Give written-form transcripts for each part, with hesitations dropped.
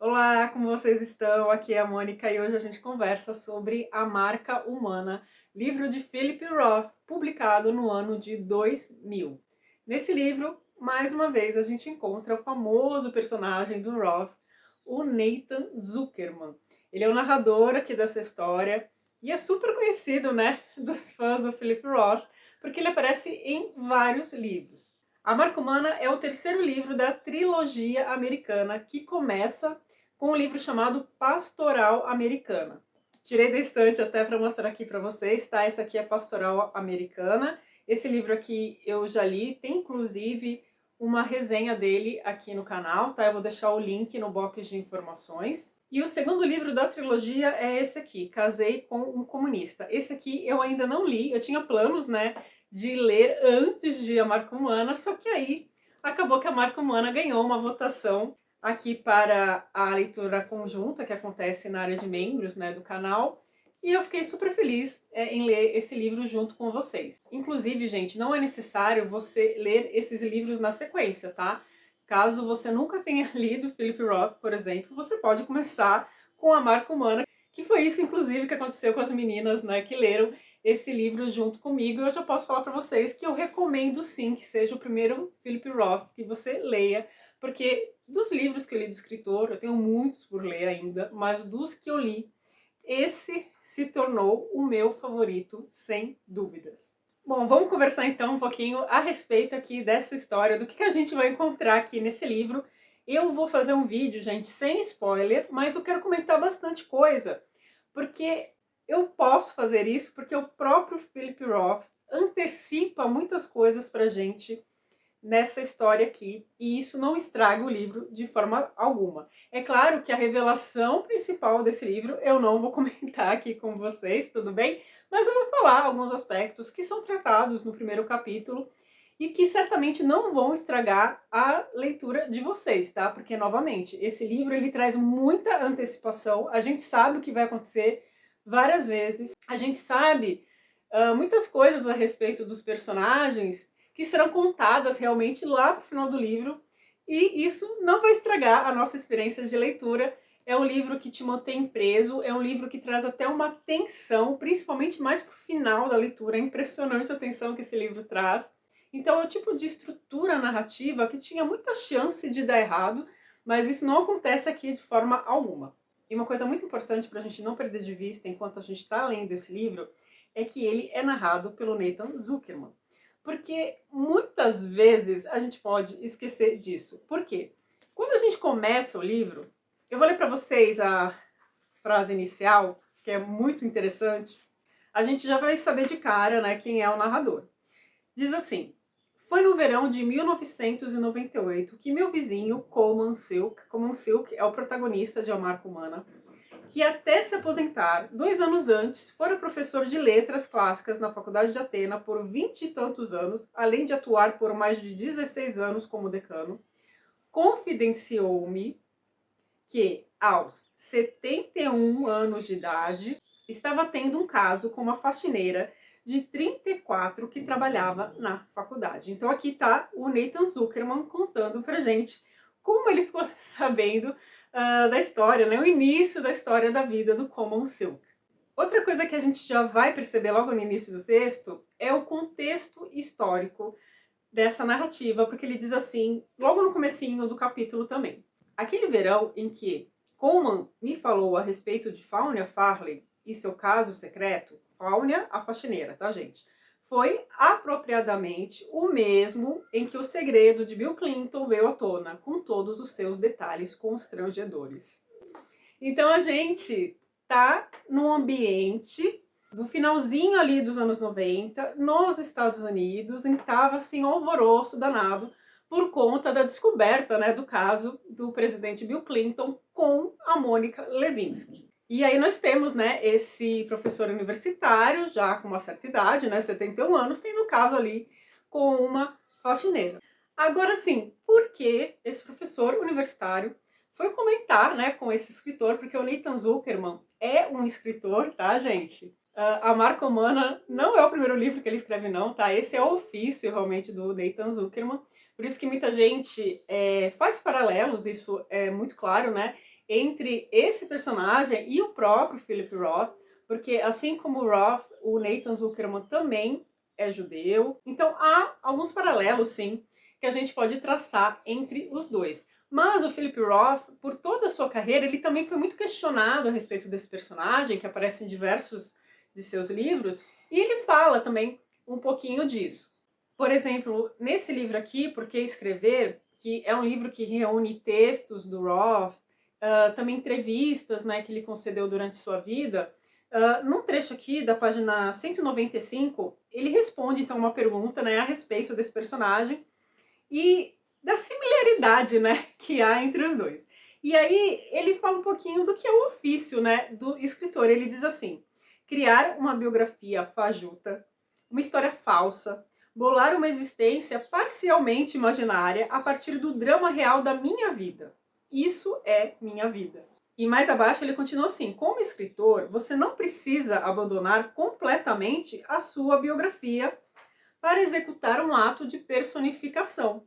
Olá, como vocês estão? Aqui é a Mônica e hoje a gente conversa sobre A Marca Humana, livro de Philip Roth, publicado no ano de 2000. Nesse livro, mais uma vez, a gente encontra o famoso personagem do Roth, o Nathan Zuckerman. Ele é o narrador aqui dessa história e é super conhecido, né, dos fãs do Philip Roth, porque ele aparece em vários livros. A Marca Humana é o terceiro livro da trilogia americana que começa com um livro chamado Pastoral Americana. Tirei da estante até para mostrar aqui para vocês, tá? Esse aqui é Pastoral Americana. Esse livro aqui eu já li, tem inclusive uma resenha dele aqui no canal, tá? Eu vou deixar o link no box de informações. E o segundo livro da trilogia é esse aqui, Casei com um Comunista. Esse aqui eu ainda não li, eu tinha planos, né, de ler antes de A Marca Humana, só que aí acabou que A Marca Humana ganhou uma votação aqui para a leitura conjunta que acontece na área de membros, né, do canal, e eu fiquei super feliz em ler esse livro junto com vocês. Inclusive, gente, não é necessário você ler esses livros na sequência, tá? Caso você nunca tenha lido Philip Roth, por exemplo, você pode começar com A Marca Humana, que foi isso, inclusive, que aconteceu com as meninas, né, que leram esse livro junto comigo. Eu já posso falar para vocês que eu recomendo sim que seja o primeiro Philip Roth que você leia, porque dos livros que eu li do escritor, eu tenho muitos por ler ainda, mas dos que eu li, esse se tornou o meu favorito, sem dúvidas. Bom, vamos conversar então um pouquinho a respeito aqui dessa história, do que a gente vai encontrar aqui nesse livro. Eu vou fazer um vídeo, gente, sem spoiler, mas eu quero comentar bastante coisa, porque eu posso fazer isso porque o próprio Philip Roth antecipa muitas coisas pra gente nessa história aqui, e isso não estraga o livro de forma alguma. É claro que a revelação principal desse livro eu não vou comentar aqui com vocês, tudo bem? Mas eu vou falar alguns aspectos que são tratados no primeiro capítulo e que certamente não vão estragar a leitura de vocês, tá? Porque, novamente, esse livro ele traz muita antecipação, a gente sabe o que vai acontecer várias vezes, a gente sabe muitas coisas a respeito dos personagens que serão contadas realmente lá pro final do livro, e isso não vai estragar a nossa experiência de leitura. É um livro que te mantém preso, é um livro que traz até uma tensão, principalmente mais pro final da leitura. É impressionante a tensão que esse livro traz. Então é o tipo de estrutura narrativa que tinha muita chance de dar errado, mas isso não acontece aqui de forma alguma. E uma coisa muito importante para a gente não perder de vista enquanto a gente está lendo esse livro é que ele é narrado pelo Nathan Zuckerman. Porque muitas vezes a gente pode esquecer disso. Por quê? Quando a gente começa o livro, eu vou ler para vocês a frase inicial, que é muito interessante. A gente já vai saber de cara, né, quem é o narrador. Diz assim: foi no verão de 1998 que meu vizinho, Coleman Silk é o protagonista de A Marca Humana, que até se aposentar 2 anos antes fora professor de letras clássicas na Faculdade de Atena por 20 e tantos anos, além de atuar por mais de 16 anos como decano, confidenciou-me que aos 71 anos de idade estava tendo um caso com uma faxineira de 34 que trabalhava na faculdade. Então aqui está o Nathan Zuckerman contando pra gente como ele ficou sabendo da história, né? O início da história da vida do Coleman Silk. Outra coisa que a gente já vai perceber logo no início do texto é o contexto histórico dessa narrativa, porque ele diz assim, logo no comecinho do capítulo também: aquele verão em que Coleman me falou a respeito de Faunia Farley e seu caso secreto, Faunia a faxineira, tá, gente? Foi apropriadamente o mesmo em que o segredo de Bill Clinton veio à tona, com todos os seus detalhes constrangedores. Então a gente tá num ambiente do finalzinho ali dos anos 90, nos Estados Unidos, em que tava assim um alvoroço danado por conta da descoberta, né, do caso do presidente Bill Clinton com a Mônica Lewinsky. E aí nós temos, né, esse professor universitário, já com uma certa idade, né, 71 anos, tendo um caso ali com uma faxineira. Agora sim, por que esse professor universitário foi comentar, né, com esse escritor? Porque o Nathan Zuckerman é um escritor, tá, gente? A Marca Humana não é o primeiro livro que ele escreve, não, tá? Esse é o ofício, realmente, do Nathan Zuckerman. Por isso que muita gente faz paralelos, isso é muito claro, né, entre esse personagem e o próprio Philip Roth, porque assim como o Roth, o Nathan Zuckerman também é judeu. Então há alguns paralelos, sim, que a gente pode traçar entre os dois. Mas o Philip Roth, por toda a sua carreira, ele também foi muito questionado a respeito desse personagem, que aparece em diversos de seus livros, e ele fala também um pouquinho disso. Por exemplo, nesse livro aqui, Por que Escrever, que é um livro que reúne textos do Roth, também entrevistas, né, que ele concedeu durante sua vida, num trecho aqui da página 195, ele responde então uma pergunta, né, a respeito desse personagem e da similaridade, né, que há entre os dois. E aí ele fala um pouquinho do que é o ofício, né, do escritor. Ele diz assim: criar uma biografia fajuta, uma história falsa, bolar uma existência parcialmente imaginária a partir do drama real da minha vida. Isso é minha vida. E mais abaixo ele continua assim: como escritor, você não precisa abandonar completamente a sua biografia para executar um ato de personificação.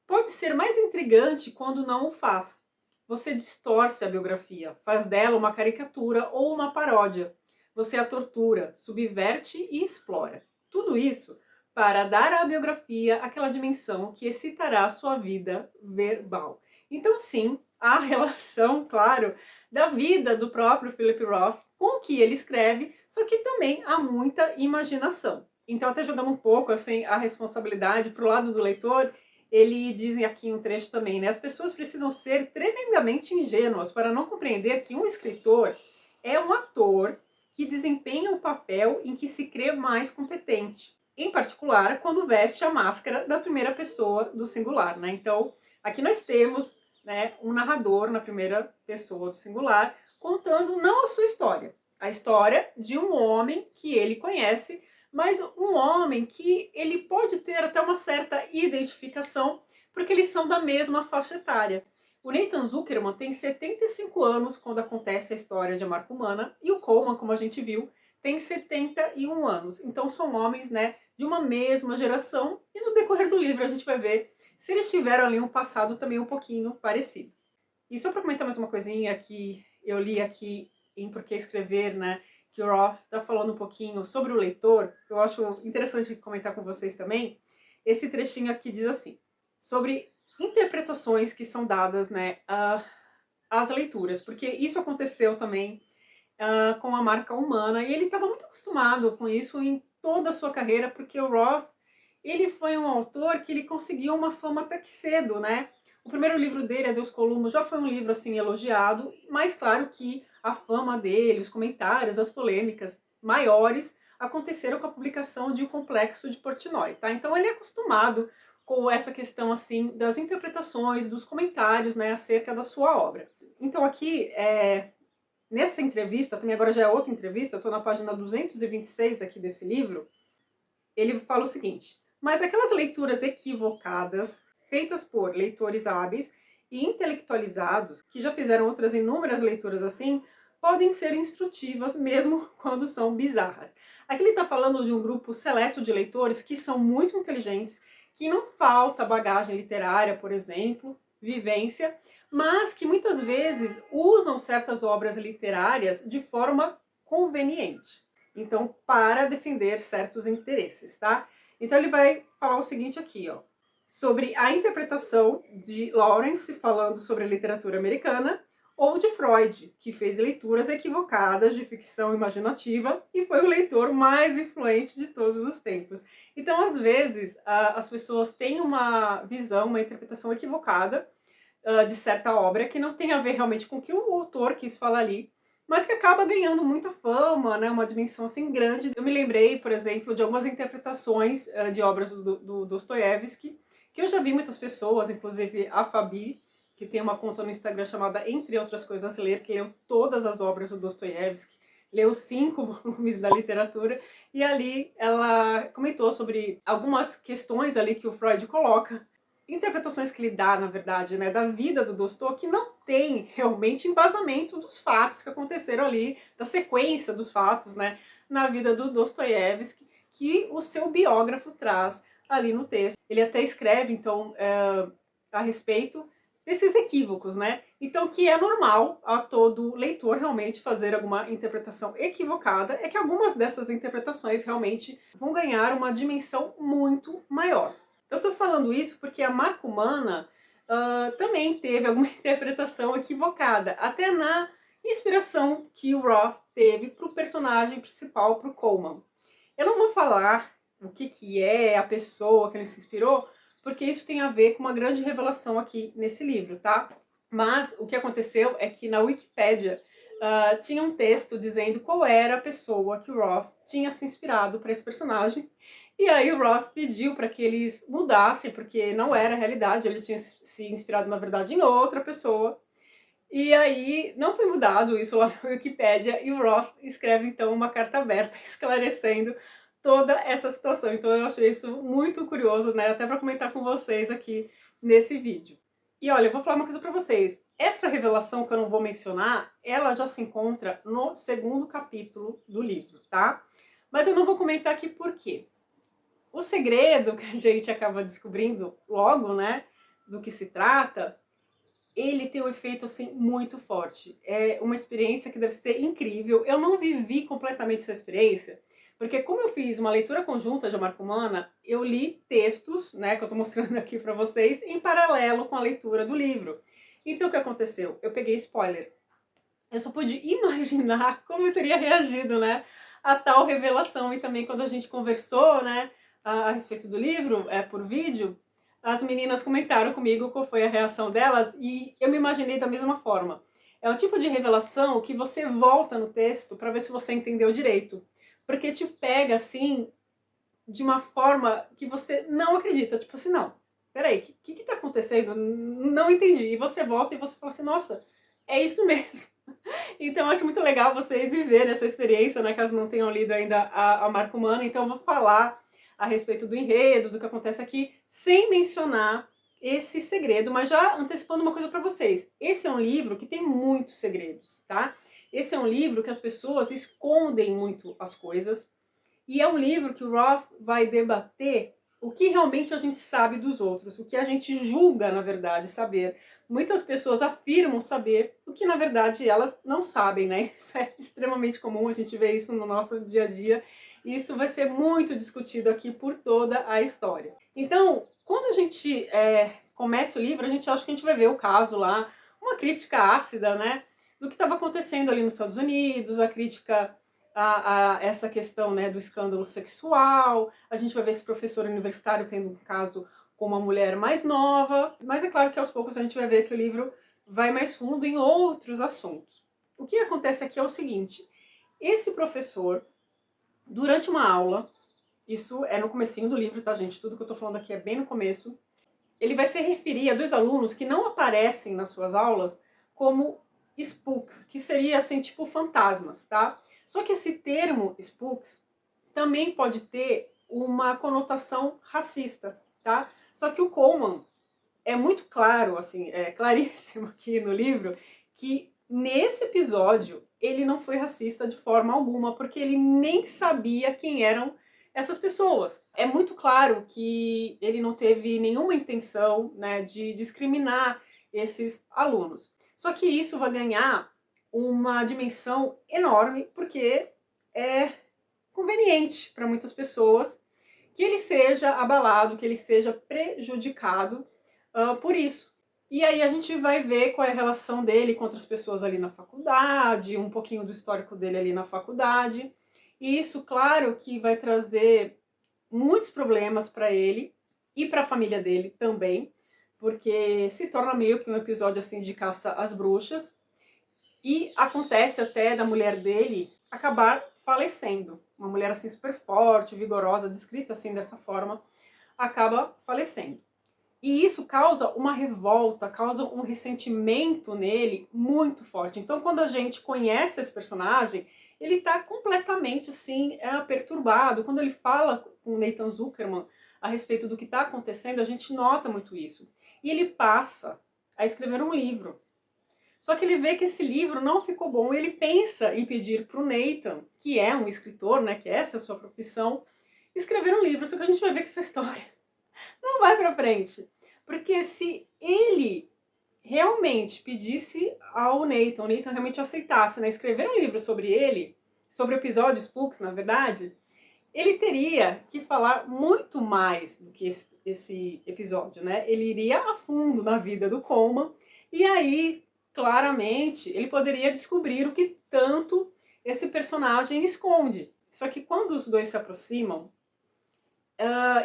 Pode ser mais intrigante quando não o faz. Você distorce a biografia, faz dela uma caricatura ou uma paródia. Você a tortura, subverte e explora. Tudo isso para dar à biografia aquela dimensão que excitará a sua vida verbal. Então, sim, há relação, claro, da vida do próprio Philip Roth com o que ele escreve, só que também há muita imaginação. Então, até jogando um pouco assim a responsabilidade para o lado do leitor, ele diz aqui um trecho também, né? As pessoas precisam ser tremendamente ingênuas para não compreender que um escritor é um ator que desempenha o papel em que se crê mais competente. Em particular, quando veste a máscara da primeira pessoa do singular, né? Então, aqui nós temos, né, um narrador na primeira pessoa do singular contando não a sua história, a história de um homem que ele conhece, mas um homem que ele pode ter até uma certa identificação, porque eles são da mesma faixa etária. O Nathan Zuckerman tem 75 anos quando acontece a história de A Marca Humana, e o Coleman, como a gente viu, tem 71 anos. Então são homens, né, de uma mesma geração, e no decorrer do livro a gente vai ver se eles tiveram ali um passado também um pouquinho parecido. E só para comentar mais uma coisinha que eu li aqui em Por que Escrever, né, que o Roth está falando um pouquinho sobre o leitor, eu acho interessante comentar com vocês também. Esse trechinho aqui diz assim, sobre interpretações que são dadas, né, às leituras, porque isso aconteceu também com A Marca Humana, e ele estava muito acostumado com isso em toda a sua carreira, porque o Roth, ele foi um autor que ele conseguiu uma fama até que cedo, né? O primeiro livro dele, Adeus Columbo, já foi um livro assim elogiado, mas claro que a fama dele, os comentários, as polêmicas maiores aconteceram com a publicação de O Complexo de Portnoy, tá? Então ele é acostumado com essa questão assim das interpretações, dos comentários, né, acerca da sua obra. Então aqui, nessa entrevista, também agora já é outra entrevista, eu estou na página 226 aqui desse livro, ele fala o seguinte: mas aquelas leituras equivocadas, feitas por leitores hábeis e intelectualizados, que já fizeram outras inúmeras leituras assim, podem ser instrutivas mesmo quando são bizarras. Aqui ele está falando de um grupo seleto de leitores que são muito inteligentes, que não falta bagagem literária, por exemplo, vivência, mas que muitas vezes usam certas obras literárias de forma conveniente. Então, para defender certos interesses, tá? Então ele vai falar o seguinte aqui, ó, sobre a interpretação de Lawrence falando sobre a literatura americana, ou de Freud, que fez leituras equivocadas de ficção imaginativa e foi o leitor mais influente de todos os tempos. Então, às vezes, as pessoas têm uma visão, uma interpretação equivocada de certa obra que não tem a ver realmente com o que o autor quis falar ali, mas que acaba ganhando muita fama, né, uma dimensão assim grande. Eu me lembrei, por exemplo, de algumas interpretações de obras do Dostoiévski, que eu já vi muitas pessoas, inclusive a Fabi, que tem uma conta no Instagram chamada Entre Outras Coisas Ler, que leu todas as obras do Dostoiévski, leu 5 volumes da literatura, e ali ela comentou sobre algumas questões ali que o Freud coloca, interpretações que ele dá, na verdade, né, da vida do Dostoiévski, que não tem realmente embasamento dos fatos que aconteceram ali, da sequência dos fatos, né, na vida do Dostoiévski, que o seu biógrafo traz ali no texto. Ele até escreve, então, a respeito desses equívocos, né? Então, que é normal a todo leitor realmente fazer alguma interpretação equivocada, é que algumas dessas interpretações realmente vão ganhar uma dimensão muito maior. Eu tô falando isso porque a marca humana também teve alguma interpretação equivocada, até na inspiração que o Roth teve para o personagem principal, para o Coleman. Eu não vou falar o que é a pessoa que ele se inspirou, porque isso tem a ver com uma grande revelação aqui nesse livro, tá? Mas o que aconteceu é que na Wikipédia tinha um texto dizendo qual era a pessoa que o Roth tinha se inspirado para esse personagem. E aí o Roth pediu para que eles mudassem, porque não era a realidade, ele tinha se inspirado, na verdade, em outra pessoa. E aí não foi mudado isso lá na Wikipédia, e o Roth escreve então uma carta aberta esclarecendo toda essa situação. Então eu achei isso muito curioso, né, até para comentar com vocês aqui nesse vídeo. E olha, eu vou falar uma coisa para vocês. Essa revelação que eu não vou mencionar, ela já se encontra no segundo capítulo do livro, tá? Mas eu não vou comentar aqui por quê. O segredo que a gente acaba descobrindo logo, né, do que se trata, ele tem um efeito assim muito forte. É uma experiência que deve ser incrível. Eu não vivi completamente essa experiência, porque como eu fiz uma leitura conjunta de A Marca Humana, eu li textos, né, que eu tô mostrando aqui para vocês, em paralelo com a leitura do livro. Então o que aconteceu? Eu peguei spoiler. Eu só pude imaginar como eu teria reagido, né, a tal revelação. E também quando a gente conversou, né, a respeito do livro, por vídeo, as meninas comentaram comigo qual foi a reação delas e eu me imaginei da mesma forma. É o tipo de revelação que você volta no texto para ver se você entendeu direito, porque te pega assim de uma forma que você não acredita, tipo assim, não, peraí, o que tá acontecendo? Não entendi. E você volta e você fala assim, nossa, é isso mesmo. Então eu acho muito legal vocês viverem essa experiência, né, caso não tenham lido ainda a Marca Humana. Então eu vou falar a respeito do enredo, do que acontece aqui, sem mencionar esse segredo, mas já antecipando uma coisa para vocês. Esse é um livro que tem muitos segredos, tá? Esse é um livro que as pessoas escondem muito as coisas, e é um livro que o Roth vai debater o que realmente a gente sabe dos outros, o que a gente julga, na verdade, saber. Muitas pessoas afirmam saber o que, na verdade, elas não sabem, né? Isso é extremamente comum, a gente vê isso no nosso dia a dia. E isso vai ser muito discutido aqui por toda a história. Então, quando a gente começa o livro, a gente acha que a gente vai ver o caso lá, uma crítica ácida, né? Do que estava acontecendo ali nos Estados Unidos, a crítica a essa questão, né, do escândalo sexual. A gente vai ver esse professor universitário tendo um caso com uma mulher mais nova, mas é claro que aos poucos a gente vai ver que o livro vai mais fundo em outros assuntos. O que acontece aqui é o seguinte: esse professor, durante uma aula, isso é no comecinho do livro, tá, gente? Tudo que eu tô falando aqui é bem no começo. Ele vai se referir a dois alunos que não aparecem nas suas aulas como spooks, que seria assim, tipo fantasmas, tá? Só que esse termo spooks também pode ter uma conotação racista, tá? Só que o Coleman é muito claro, assim, é claríssimo aqui no livro, que nesse episódio ele não foi racista de forma alguma, porque ele nem sabia quem eram essas pessoas. É muito claro que ele não teve nenhuma intenção, né, de discriminar esses alunos. Só que isso vai ganhar uma dimensão enorme, porque é conveniente para muitas pessoas que ele seja abalado, que ele seja prejudicado por isso. E aí a gente vai ver qual é a relação dele com outras pessoas ali na faculdade, um pouquinho do histórico dele ali na faculdade. E isso, claro, que vai trazer muitos problemas para ele e para a família dele também, porque se torna meio que um episódio assim de caça às bruxas. E acontece até da mulher dele acabar falecendo. Uma mulher assim super forte, vigorosa, descrita assim dessa forma, acaba falecendo. E isso causa uma revolta, causa um ressentimento nele muito forte. Então, quando a gente conhece esse personagem, ele está completamente assim, perturbado. Quando ele fala com Nathan Zuckerman a respeito do que está acontecendo, a gente nota muito isso. E ele passa a escrever um livro. Só que ele vê que esse livro não ficou bom e ele pensa em pedir para o Nathan, que é um escritor, né, que essa é a sua profissão, escrever um livro. Só que a gente vai ver que essa história não vai para frente. Porque se ele realmente pedisse ao Nathan, o Nathan realmente aceitasse, né, escrever um livro sobre ele, sobre episódios Spooks, na verdade, ele teria que falar muito mais do que esse episódio, né? Ele iria a fundo na vida do Coleman e aí, claramente, ele poderia descobrir o que tanto esse personagem esconde. Só que quando os dois se aproximam,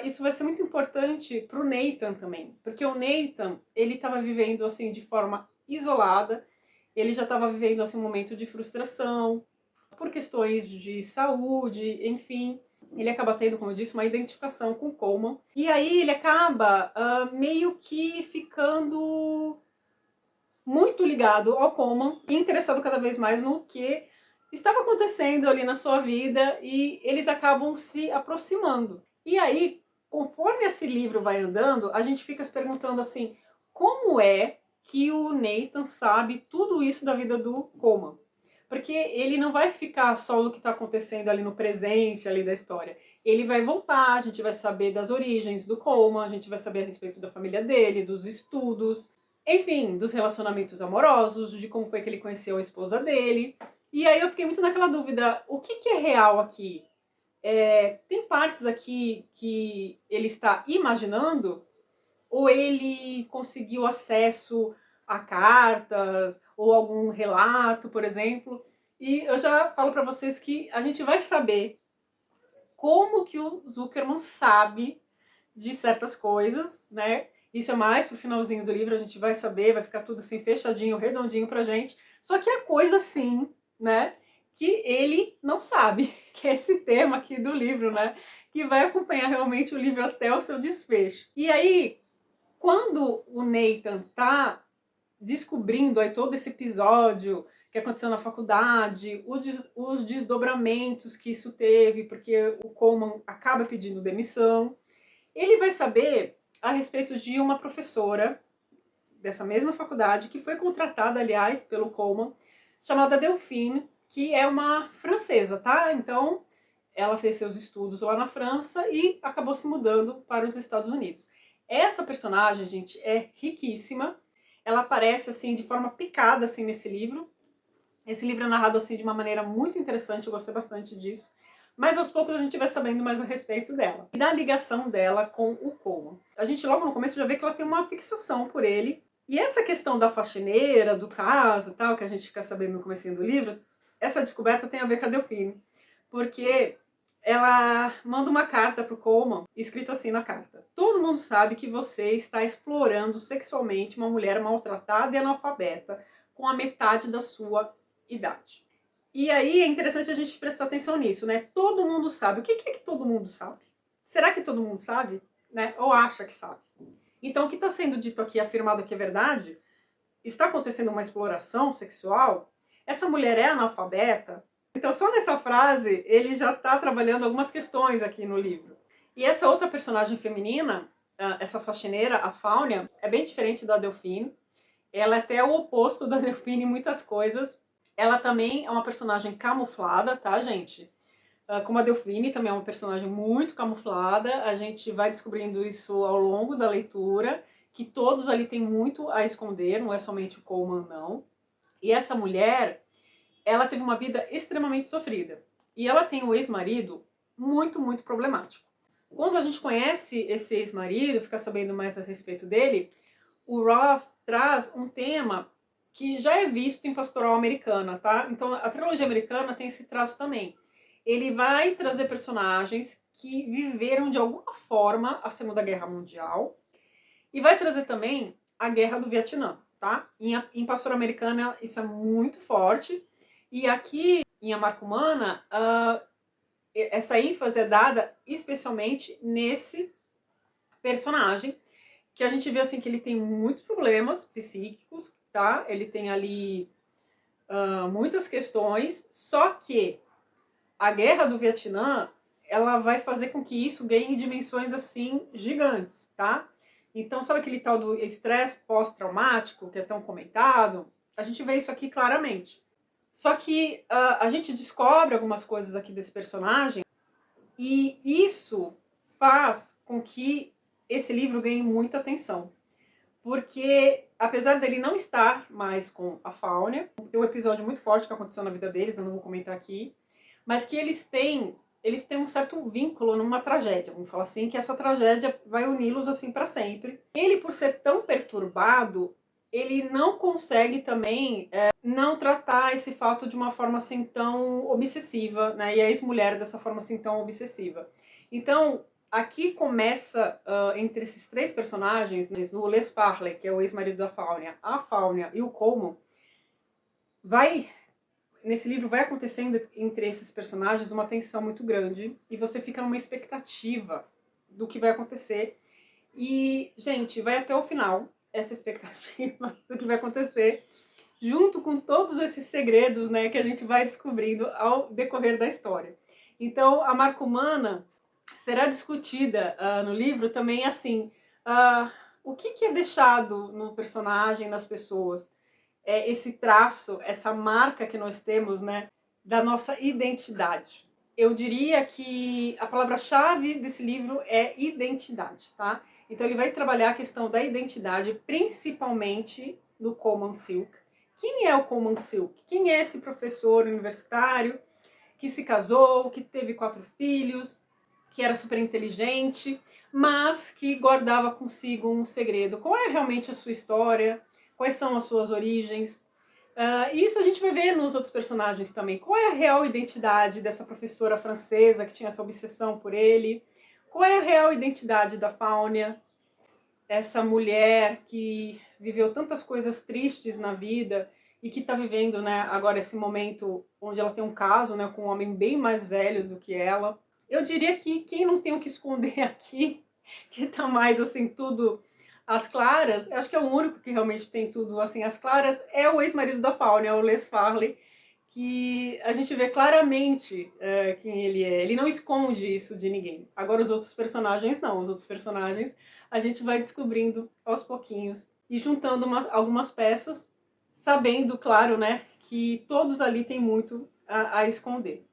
isso vai ser muito importante para o Nathan também, porque o Nathan, ele estava vivendo assim de forma isolada, ele já estava vivendo assim um momento de frustração por questões de saúde, enfim. Ele acaba tendo, como eu disse, uma identificação com o Coleman. E aí ele acaba meio que ficando muito ligado ao Coleman e interessado cada vez mais no que estava acontecendo ali na sua vida, e eles acabam se aproximando. E aí, conforme esse livro vai andando, a gente fica se perguntando assim, como é que o Nathan sabe tudo isso da vida do Coleman? Porque ele não vai ficar só no que está acontecendo ali no presente ali da história. Ele vai voltar, a gente vai saber das origens do Coleman, a gente vai saber a respeito da família dele, dos estudos, enfim, dos relacionamentos amorosos, de como foi que ele conheceu a esposa dele. E aí eu fiquei muito naquela dúvida, o que é real aqui? Tem partes aqui que ele está imaginando, ou ele conseguiu acesso a cartas ou algum relato, por exemplo. E eu já falo para vocês que a gente vai saber como que o Zuckerman sabe de certas coisas, né? Isso é mais pro finalzinho do livro, a gente vai saber, vai ficar tudo assim fechadinho, redondinho pra gente. Só que a coisa assim, né, que ele não sabe, que é esse tema aqui do livro, né, que vai acompanhar realmente o livro até o seu desfecho. E aí, quando o Nathan tá descobrindo aí todo esse episódio que aconteceu na faculdade, os desdobramentos que isso teve, porque o Coleman acaba pedindo demissão, ele vai saber a respeito de uma professora dessa mesma faculdade, que foi contratada, aliás, pelo Coleman, chamada Delphine, que é uma francesa, tá? Então, ela fez seus estudos lá na França e acabou se mudando para os Estados Unidos. Essa personagem, gente, é riquíssima. Ela aparece assim de forma picada assim nesse livro. Esse livro é narrado assim de uma maneira muito interessante, eu gostei bastante disso. Mas aos poucos a gente vai sabendo mais a respeito dela. E da ligação dela com o Coleman. A gente logo no começo já vê que ela tem uma fixação por ele. E essa questão da faxineira, do caso e tal, que a gente fica sabendo no comecinho do livro, essa descoberta tem a ver com a Delphine. Porque ela manda uma carta pro Coleman, escrito assim na carta: todo mundo sabe que você está explorando sexualmente uma mulher maltratada e analfabeta com a metade da sua idade. E aí é interessante a gente prestar atenção nisso, né? Todo mundo sabe. O que é que todo mundo sabe? Será que todo mundo sabe? Né? Ou acha que sabe? Então, o que está sendo dito aqui, afirmado que é verdade, está acontecendo uma exploração sexual, essa mulher é analfabeta. Então, só nessa frase, ele já está trabalhando algumas questões aqui no livro. E essa outra personagem feminina, essa faxineira, a Faunia, é bem diferente da Delphine. Ela é até o oposto da Delphine em muitas coisas. Ela também é uma personagem camuflada, tá, gente? Como a Delphine, também é uma personagem muito camuflada. A gente vai descobrindo isso ao longo da leitura, que todos ali têm muito a esconder, não é somente o Coleman, não. E essa mulher, ela teve uma vida extremamente sofrida. E ela tem um ex-marido muito, muito problemático. Quando a gente conhece esse ex-marido, fica sabendo mais a respeito dele, o Roth traz um tema que já é visto em Pastoral Americana, tá? Então a trilogia americana tem esse traço também. Ele vai trazer personagens que viveram de alguma forma a Segunda Guerra Mundial e vai trazer também a Guerra do Vietnã, tá? Em Pastoral Americana isso é muito forte, e aqui em A Marca Humana essa ênfase é dada especialmente nesse personagem, que a gente vê assim que ele tem muitos problemas psíquicos, tá? Ele tem ali muitas questões, só que a guerra do Vietnã, ela vai fazer com que isso ganhe dimensões assim gigantes, tá? Então, sabe aquele tal do estresse pós-traumático que é tão comentado? A gente vê isso aqui claramente. Só que a gente descobre algumas coisas aqui desse personagem e isso faz com que esse livro ganhe muita atenção. Porque apesar dele não estar mais com a Faunia, tem um episódio muito forte que aconteceu na vida deles, eu não vou comentar aqui, mas que eles têm um certo vínculo numa tragédia, vamos falar assim, que essa tragédia vai uni-los assim para sempre. Ele, por ser tão perturbado, ele não consegue também não tratar esse fato de uma forma assim tão obsessiva, né? E a ex-mulher dessa forma assim tão obsessiva. Então, aqui começa, entre esses três personagens, né, o Les Farley, que é o ex-marido da Faunia, a Faunia e o Coleman, nesse livro vai acontecendo entre esses personagens uma tensão muito grande e você fica numa expectativa do que vai acontecer. E, gente, vai até o final essa expectativa do que vai acontecer, junto com todos esses segredos, né, que a gente vai descobrindo ao decorrer da história. Então, a marca humana será discutida no livro também assim, o que é deixado no personagem, nas pessoas, esse traço, essa marca que nós temos, né, da nossa identidade. Eu diria que a palavra-chave desse livro é identidade, tá? Então ele vai trabalhar a questão da identidade, principalmente do Coleman Silk. Quem é o Coleman Silk? Quem é esse professor universitário que se casou, que teve 4 filhos, que era super inteligente, mas que guardava consigo um segredo? Qual é realmente a sua história? Quais são as suas origens? E isso a gente vai ver nos outros personagens também. Qual é a real identidade dessa professora francesa que tinha essa obsessão por ele? Qual é a real identidade da Faunia? Essa mulher que viveu tantas coisas tristes na vida e que está vivendo, né, agora esse momento onde ela tem um caso, né, com um homem bem mais velho do que ela. Eu diria que quem não tem o que esconder aqui, que tá mais assim tudo às claras, acho que é o único que realmente tem tudo assim às claras, é o ex-marido da Faunia, o Les Farley, que a gente vê claramente quem ele é. Ele não esconde isso de ninguém. Agora os outros personagens não. Os outros personagens a gente vai descobrindo aos pouquinhos e juntando algumas peças, sabendo, claro, né, que todos ali têm muito a esconder.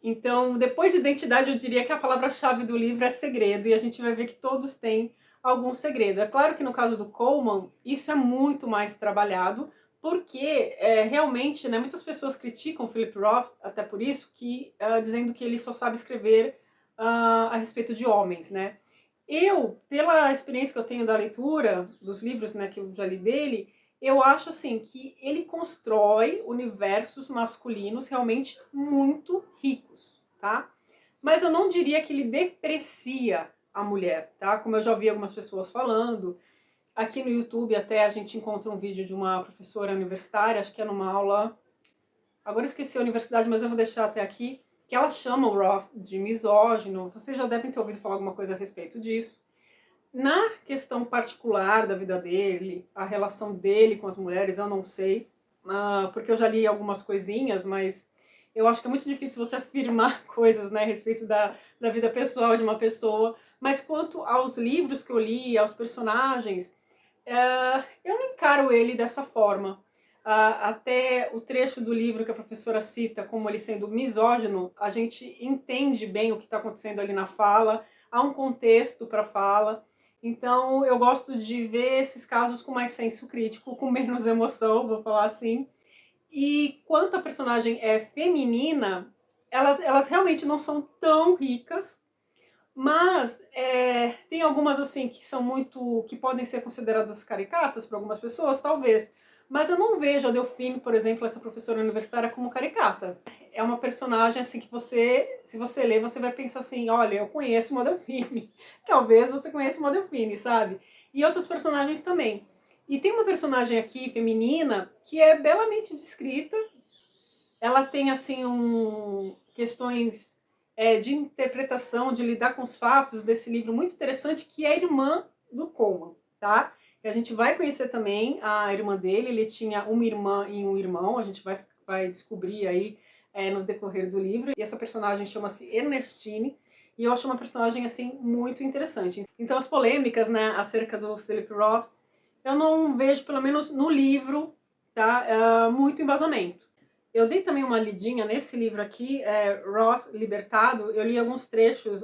Então, depois de identidade, eu diria que a palavra-chave do livro é segredo, e a gente vai ver que todos têm algum segredo. É claro que no caso do Coleman, isso é muito mais trabalhado, porque realmente, né, muitas pessoas criticam Philip Roth, até por isso, dizendo que ele só sabe escrever a respeito de homens, né? Eu, pela experiência que eu tenho da leitura dos livros, né, que eu já li dele, eu acho assim que ele constrói universos masculinos realmente muito ricos, tá? Mas eu não diria que ele deprecia a mulher, tá? Como eu já ouvi algumas pessoas falando. Aqui no YouTube até a gente encontra um vídeo de uma professora universitária, acho que é numa aula... Agora eu esqueci a universidade, mas eu vou deixar até aqui, que ela chama o Roth de misógino. Vocês já devem ter ouvido falar alguma coisa a respeito disso. Na questão particular da vida dele, a relação dele com as mulheres, eu não sei, porque eu já li algumas coisinhas, mas eu acho que é muito difícil você afirmar coisas, né, a respeito da vida pessoal de uma pessoa. Mas quanto aos livros que eu li, aos personagens, eu não encaro ele dessa forma. Até o trecho do livro que a professora cita como ele sendo misógino, a gente entende bem o que está acontecendo ali na fala, há um contexto para a fala. Então eu gosto de ver esses casos com mais senso crítico, com menos emoção, vou falar assim. E quanto a personagem é feminina, elas realmente não são tão ricas, mas tem algumas assim que são muito, que podem ser consideradas caricatas para algumas pessoas, talvez. Mas eu não vejo a Delphine, por exemplo, essa professora universitária, como caricata. É uma personagem assim que você, se você ler, você vai pensar assim, olha, eu conheço uma Delphine. Talvez você conheça uma Delphine, sabe? E outros personagens também. E tem uma personagem aqui, feminina, que é belamente descrita. Ela tem, assim, questões de interpretação, de lidar com os fatos desse livro muito interessante, que é a irmã do Coleman, tá? E a gente vai conhecer também a irmã dele. Ele tinha uma irmã e um irmão, a gente vai descobrir aí no decorrer do livro. E essa personagem chama-se Ernestine, e eu acho uma personagem, assim, muito interessante. Então as polêmicas, né, acerca do Philip Roth, eu não vejo, pelo menos no livro, tá, muito embasamento. Eu dei também uma lidinha nesse livro aqui, Roth Libertado. Eu li alguns trechos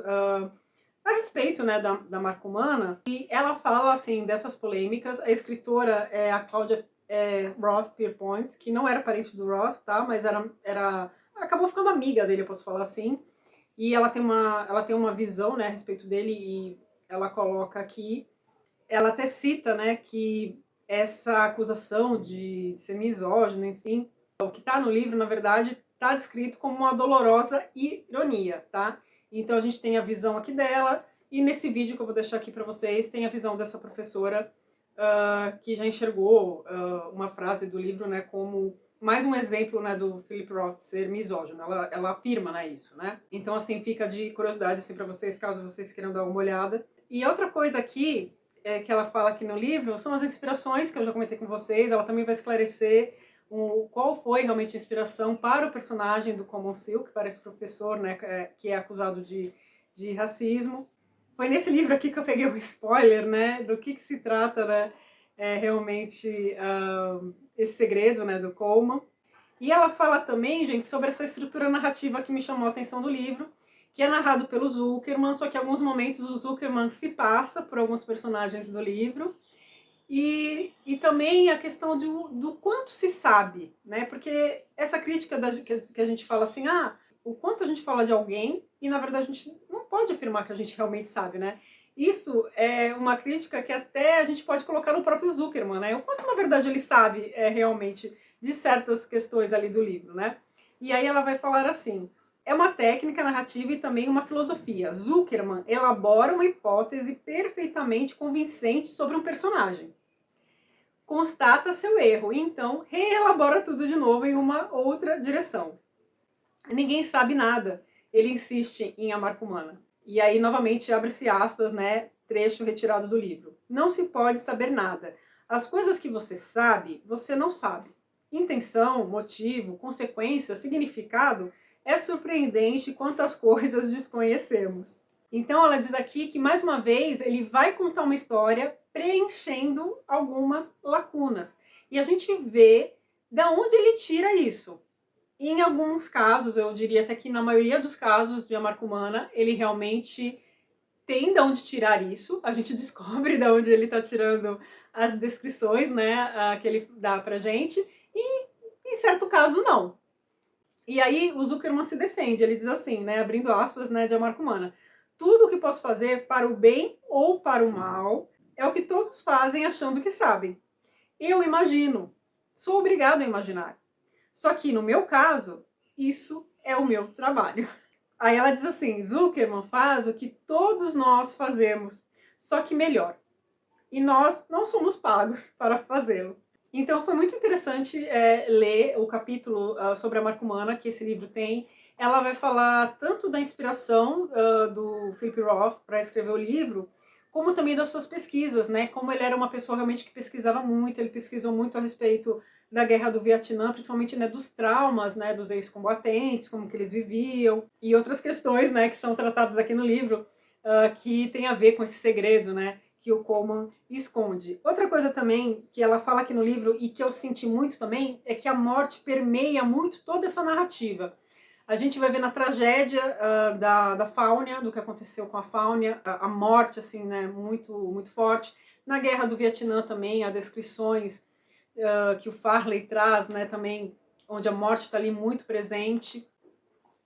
a respeito, né, da marca humana, e ela fala, assim, dessas polêmicas. A escritora é a Claudia Roth Pierpoint, que não era parente do Roth, tá, mas acabou ficando amiga dele, eu posso falar assim, e ela tem uma visão, né, a respeito dele, e ela coloca aqui, ela até cita, né, que essa acusação de ser misógino, enfim, o que está no livro, na verdade, está descrito como uma dolorosa ironia, tá? Então a gente tem a visão aqui dela, e nesse vídeo que eu vou deixar aqui para vocês, tem a visão dessa professora que já enxergou uma frase do livro, né, como mais um exemplo, né, do Philip Roth ser misógino. Ela afirma, né, isso, né? Então, assim, fica de curiosidade assim, para vocês, caso vocês queiram dar uma olhada. E outra coisa aqui, que ela fala aqui no livro, são as inspirações que eu já comentei com vocês. Ela também vai esclarecer qual foi realmente a inspiração para o personagem do Common Silk, para esse professor, né, que é acusado de racismo. Foi nesse livro aqui que eu peguei o spoiler, né, do que se trata, né, realmente esse segredo, né, do Coleman. E ela fala também, gente, sobre essa estrutura narrativa que me chamou a atenção do livro, que é narrado pelo Zuckerman, só que em alguns momentos o Zuckerman se passa por alguns personagens do livro. E também a questão do quanto se sabe, né? Porque essa crítica que a gente fala assim, o quanto a gente fala de alguém e, na verdade, a gente não pode afirmar que a gente realmente sabe, né? Isso é uma crítica que até a gente pode colocar no próprio Zuckerman, né? O quanto, na verdade, ele sabe realmente de certas questões ali do livro, né? E aí ela vai falar assim, é uma técnica narrativa e também uma filosofia. Zuckerman elabora uma hipótese perfeitamente convincente sobre um personagem. Constata seu erro e então reelabora tudo de novo em uma outra direção. Ninguém sabe nada. Ele insiste em a marca humana. E aí, novamente, abre-se aspas, né? Trecho retirado do livro. Não se pode saber nada. As coisas que você sabe, você não sabe. Intenção, motivo, consequência, significado é surpreendente quantas coisas desconhecemos. Então ela diz aqui que, mais uma vez, ele vai contar uma história preenchendo algumas lacunas. E a gente vê da onde ele tira isso. Em alguns casos, eu diria até que na maioria dos casos de A Marca Humana, ele realmente tem de onde tirar isso. A gente descobre de onde ele está tirando as descrições, né, que ele dá pra gente. E, em certo caso, não. E aí o Zuckerman se defende. Ele diz assim, né, abrindo aspas, né, de A Marca Humana. Tudo o que posso fazer para o bem ou para o mal é o que todos fazem achando que sabem. Eu imagino. Sou obrigado a imaginar. Só que, no meu caso, isso é o meu trabalho. Aí ela diz assim, Zuckerman faz o que todos nós fazemos, só que melhor. E nós não somos pagos para fazê-lo. Então foi muito interessante ler o capítulo sobre a marca humana que esse livro tem. Ela vai falar tanto da inspiração do Philip Roth para escrever o livro, como também das suas pesquisas, né? Como ele era uma pessoa realmente que pesquisava muito, ele pesquisou muito a respeito da guerra do Vietnã, principalmente, né, dos traumas, né, dos ex-combatentes, como que eles viviam, e outras questões, né, que são tratadas aqui no livro, que tem a ver com esse segredo, né, que o Coleman esconde. Outra coisa também que ela fala aqui no livro e que eu senti muito também é que a morte permeia muito toda essa narrativa. A gente vai ver na tragédia da Fáunia, do que aconteceu com a Fáunia, a morte, assim, né, muito, muito forte. Na Guerra do Vietnã também, há descrições que o Farley traz, né, também, onde a morte está ali muito presente.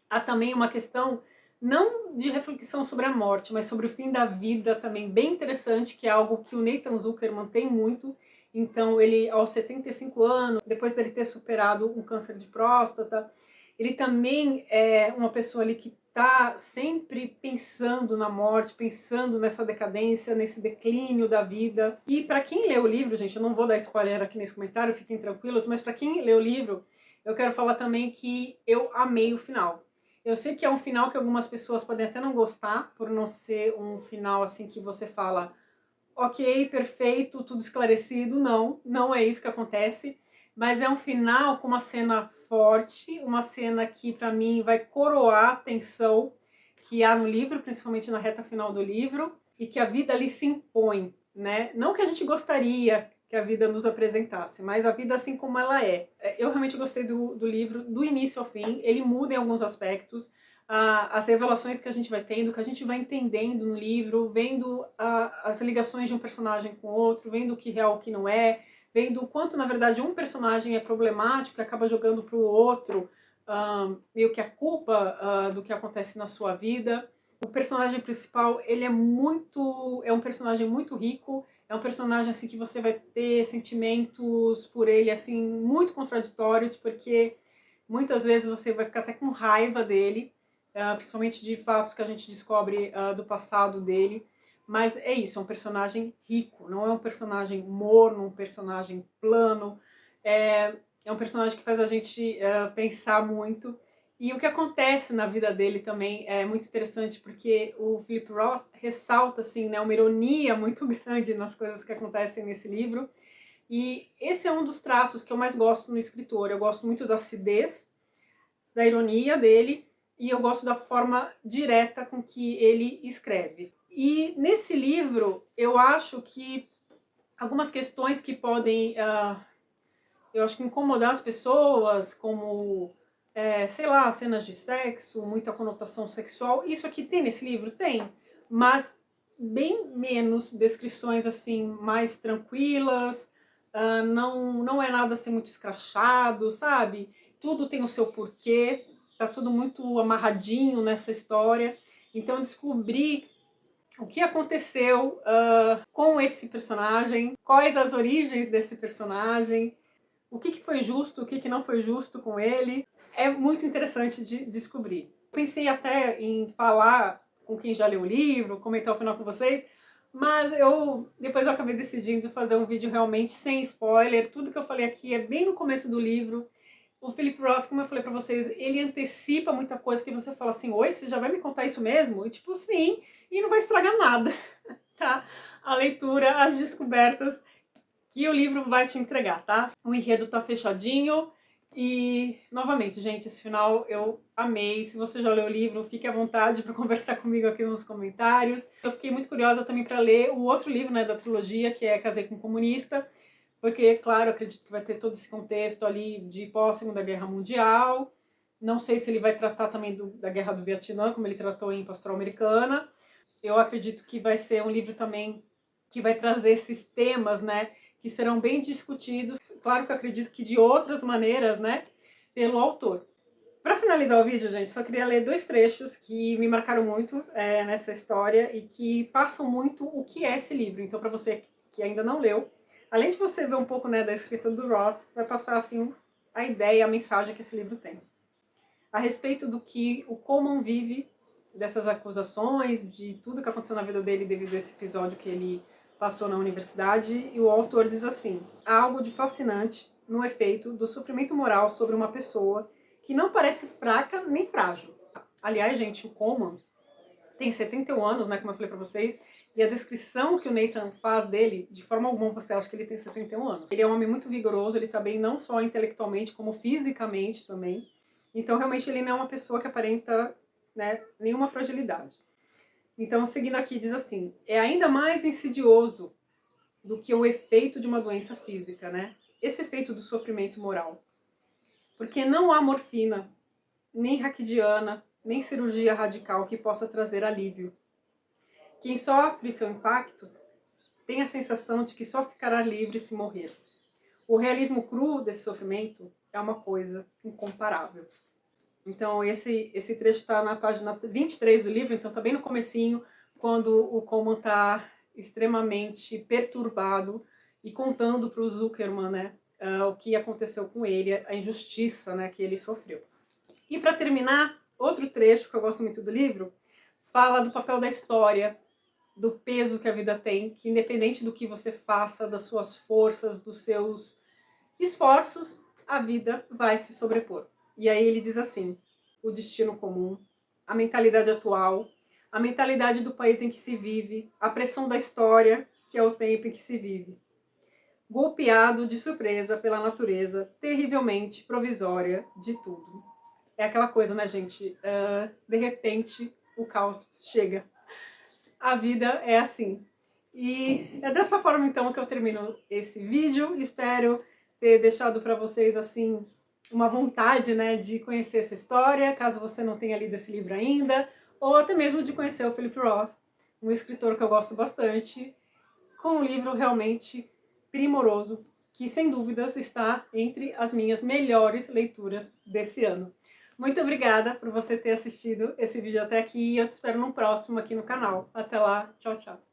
Há também uma questão, não de reflexão sobre a morte, mas sobre o fim da vida também, bem interessante, que é algo que o Nathan Zuckerman tem muito. Então, ele, aos 75 anos, depois dele ter superado um câncer de próstata, ele também é uma pessoa ali que está sempre pensando na morte, pensando nessa decadência, nesse declínio da vida. E para quem lê o livro, gente, eu não vou dar spoiler aqui nesse comentário, fiquem tranquilos, mas para quem lê o livro, eu quero falar também que eu amei o final. Eu sei que é um final que algumas pessoas podem até não gostar, por não ser um final assim que você fala, ok, perfeito, tudo esclarecido. Não, não é isso que acontece. Mas é um final com uma cena forte, uma cena que para mim vai coroar a tensão que há no livro, principalmente na reta final do livro, e que a vida ali se impõe, né? Não que a gente gostaria que a vida nos apresentasse, mas a vida assim como ela é. Eu realmente gostei do livro, do início ao fim. Ele muda em alguns aspectos. as revelações que a gente vai tendo, que a gente vai entendendo no livro, vendo as ligações de um personagem com o outro, vendo o que é o que não é, vendo o quanto, na verdade, um personagem é problemático e acaba jogando para o outro meio que a culpa do que acontece na sua vida. O personagem principal, ele é um personagem muito rico, é um personagem assim que você vai ter sentimentos por ele assim muito contraditórios, porque muitas vezes você vai ficar até com raiva dele, principalmente de fatos que a gente descobre do passado dele. Mas é isso, é um personagem rico, não é um personagem morno, um personagem plano. É um personagem que faz a gente pensar muito. E o que acontece na vida dele também é muito interessante, porque o Philip Roth ressalta assim, né, uma ironia muito grande nas coisas que acontecem nesse livro. E esse é um dos traços que eu mais gosto no escritor. Eu gosto muito da acidez, da ironia dele, e eu gosto da forma direta com que ele escreve. E nesse livro, eu acho que algumas questões que podem, eu acho que incomodar as pessoas, como, sei lá, cenas de sexo, muita conotação sexual, isso aqui tem nesse livro? Tem, mas bem menos descrições assim, mais tranquilas, não é nada assim muito escrachado, sabe? Tudo tem o seu porquê, tá tudo muito amarradinho nessa história. Então descobrir o que aconteceu com esse personagem, quais as origens desse personagem, o que foi justo, o que não foi justo com ele, é muito interessante de descobrir. Pensei até em falar com quem já leu o livro, comentar o final com vocês, mas depois eu acabei decidindo fazer um vídeo realmente sem spoiler. Tudo que eu falei aqui é bem no começo do livro. O Philip Roth, como eu falei pra vocês, ele antecipa muita coisa que você fala assim, oi, você já vai me contar isso mesmo? E tipo, sim, e não vai estragar nada, tá? A leitura, as descobertas que o livro vai te entregar, tá? O enredo tá fechadinho e, novamente, gente, esse final eu amei. Se você já leu o livro, fique à vontade para conversar comigo aqui nos comentários. Eu fiquei muito curiosa também para ler o outro livro, né, da trilogia, que é Casei com um Comunista, porque, claro, acredito que vai ter todo esse contexto ali de pós-Segunda Guerra Mundial. Não sei se ele vai tratar também da Guerra do Vietnã, como ele tratou em Pastoral Americana. Eu acredito que vai ser um livro também que vai trazer esses temas, né, que serão bem discutidos. Claro que eu acredito que de outras maneiras, né, pelo autor. Para finalizar o vídeo, gente, só queria ler 2 trechos que me marcaram muito nessa história e que passam muito o que é esse livro. Então, para você que ainda não leu, além de você ver um pouco, né, da escrita do Roth, vai passar assim a ideia, a mensagem que esse livro tem. A respeito do que o Coleman vive, dessas acusações, de tudo que aconteceu na vida dele devido a esse episódio que ele passou na universidade, e o autor diz assim: há algo de fascinante no efeito do sofrimento moral sobre uma pessoa que não parece fraca nem frágil. Aliás, gente, o Coleman tem 71 anos, né, como eu falei pra vocês, e a descrição que o Nathan faz dele, de forma alguma você acha que ele tem 71 anos. Ele é um homem muito vigoroso, ele tá bem não só intelectualmente, como fisicamente também. Então, realmente, ele não é uma pessoa que aparenta, né, nenhuma fragilidade. Então, seguindo aqui, diz assim: é ainda mais insidioso do que o efeito de uma doença física, né? Esse efeito do sofrimento moral. Porque não há morfina, nem raquidiana, nem cirurgia radical que possa trazer alívio. Quem sofre seu impacto tem a sensação de que só ficará livre se morrer. O realismo cru desse sofrimento é uma coisa incomparável. Então esse trecho está na página 23 do livro, então está bem no comecinho, quando o Coleman está extremamente perturbado e contando para o Zuckerman, né, o que aconteceu com ele, a injustiça, né, que ele sofreu. E para terminar, outro trecho que eu gosto muito do livro fala do papel da história, do peso que a vida tem, que independente do que você faça, das suas forças, dos seus esforços, a vida vai se sobrepor. E aí ele diz assim: o destino comum, a mentalidade atual, a mentalidade do país em que se vive, a pressão da história, que é o tempo em que se vive. Golpeado de surpresa pela natureza terrivelmente provisória de tudo. É aquela coisa, né, gente? De repente, o caos chega. A vida é assim. E é dessa forma, então, que eu termino esse vídeo. Espero ter deixado para vocês, assim, uma vontade, né, de conhecer essa história, caso você não tenha lido esse livro ainda, ou até mesmo de conhecer o Philip Roth, um escritor que eu gosto bastante, com um livro realmente primoroso, que sem dúvidas está entre as minhas melhores leituras desse ano. Muito obrigada por você ter assistido esse vídeo até aqui e eu te espero no próximo aqui no canal. Até lá, tchau, tchau!